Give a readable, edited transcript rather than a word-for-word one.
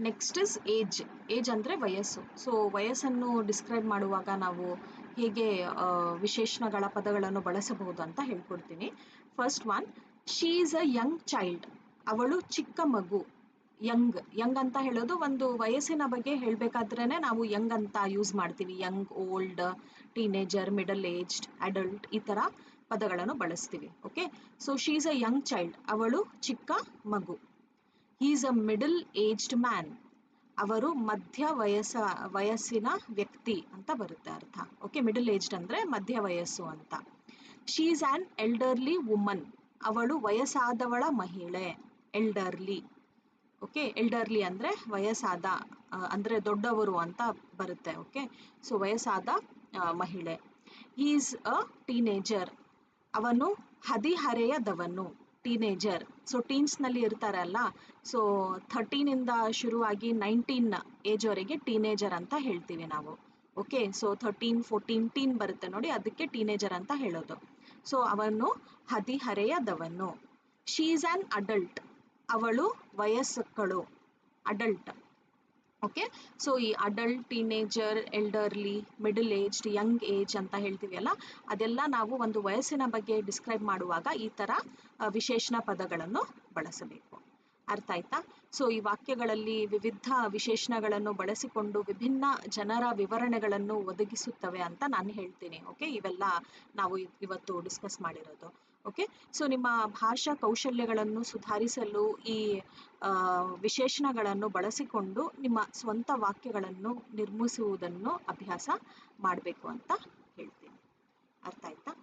Next is age. Age ಅಂದರೆ ವಯಸ್ಸು. So ವಯಸ್ಸನ್ನು ಡಿಸ್ಕ್ರೈಬ್ ಮಾಡುವಾಗ ನಾವು ಹೇಗೆ ವಿಶೇಷಣಗಳ ಪದಗಳನ್ನು ಬಳಸಬಹುದು ಅಂತ ಹೇಳ್ಕೊಡ್ತೀನಿ. First one, she is a young child. ಅವಳು ಚಿಕ್ಕ ಮಗು. ಯಂಗ್ ಅಂತ ಹೇಳೋದು ಒಂದು ವಯಸ್ಸಿನ ಬಗ್ಗೆ ಹೇಳಬೇಕಾದ್ರೇ ನಾವು ಯಂಗ್ ಅಂತ ಯೂಸ್ ಮಾಡ್ತೀವಿ. Young, old, teenager, middle aged, adult, ಈ ಥರ ಪದಗಳನ್ನು ಬಳಸ್ತೀವಿ. Okay, so she is a young child, ಅವಳು ಚಿಕ್ಕ ಮಗು. He is a middle aged man, ಅವರು ಮಧ್ಯ ವಯಸ್ಸಿನ ವ್ಯಕ್ತಿ ಅಂತ ಬರುತ್ತೆ ಅರ್ಥ. ಓಕೆ, ಮಿಡಲ್ ಏಜ್ಡ್ ಅಂದರೆ ಮಧ್ಯ ವಯಸ್ಸು ಅಂತ. She is an elderly woman, ಅವಳು ವಯಸ್ಸಾದವಳ ಮಹಿಳೆ. ಎಲ್ಡರ್ಲಿ. ಓಕೆ, ಎಲ್ಡರ್ಲಿ ಅಂದರೆ ವಯಸ್ಸಾದ, ಅಂದರೆ ದೊಡ್ಡವರು ಅಂತ ಬರುತ್ತೆ. ಓಕೆ, ಸೊ ವಯಸ್ಸಾದ ಮಹಿಳೆ. ಈಸ್ ಅ ಟೀನೇಜರ್, ಅವನು ಹದಿಹರೆಯದವನು. ಟೀನೇಜರ್, ಸೊ ಟೀನ್ಸ್ನಲ್ಲಿ ಇರ್ತಾರಲ್ಲ, ಸೊ 13ಇಂದ ಶುರುವಾಗಿ 19 ಏಜ್ವರೆಗೆ ಟೀನೇಜರ್ ಅಂತ ಹೇಳ್ತೀವಿ ನಾವು. ಓಕೆ, ಸೊ 13, 14 ಟೀನ್ ಬರುತ್ತೆ ನೋಡಿ, ಅದಕ್ಕೆ ಟೀನೇಜರ್ ಅಂತ ಹೇಳೋದು. ಸೊ ಅವನು ಹದಿಹರೆಯದವನು. ಶೀ ಈಸ್ ಆ್ಯನ್ ಅಡಲ್ಟ್, ಅವಳು ವಯಸ್ಕಳು, ಅಡಲ್ಟ್. ಓಕೆ, ಸೊ ಈ adult, teenager, elderly, middle aged, Young age ಅಂತ ಹೇಳ್ತೀವಲ್ಲ, ಅದೆಲ್ಲ ನಾವು ಒಂದು ವಯಸ್ಸಿನ ಬಗ್ಗೆ ಡಿಸ್ಕ್ರೈಬ್ ಮಾಡುವಾಗ ಈ ಥರ ವಿಶೇಷಣ ಪದಗಳನ್ನು ಬಳಸಬೇಕು. ಅರ್ಥ ಆಯ್ತಾ? ಸೊ ಈ ವಾಕ್ಯಗಳಲ್ಲಿ ವಿವಿಧ ವಿಶೇಷಣಗಳನ್ನು ಬಳಸಿಕೊಂಡು ವಿಭಿನ್ನ ಜನರ ವಿವರಣೆಗಳನ್ನು ಒದಗಿಸುತ್ತವೆ ಅಂತ ನಾನು ಹೇಳ್ತೀನಿ. ಓಕೆ, ಇವೆಲ್ಲ ನಾವು ಇವತ್ತು ಡಿಸ್ಕಸ್ ಮಾಡಿರೋದು. ಓಕೆ, ಸೊ ನಿಮ್ಮ ಭಾಷಾ ಕೌಶಲ್ಯಗಳನ್ನು ಸುಧಾರಿಸಲು ಈ ವಿಶೇಷಣಗಳನ್ನು ಬಳಸಿಕೊಂಡು ನಿಮ್ಮ ಸ್ವಂತ ವಾಕ್ಯಗಳನ್ನು ನಿರ್ಮಿಸುವುದನ್ನು ಅಭ್ಯಾಸ ಮಾಡಬೇಕು ಅಂತ ಹೇಳ್ತೀನಿ. ಅರ್ಥ ಆಯ್ತಾ?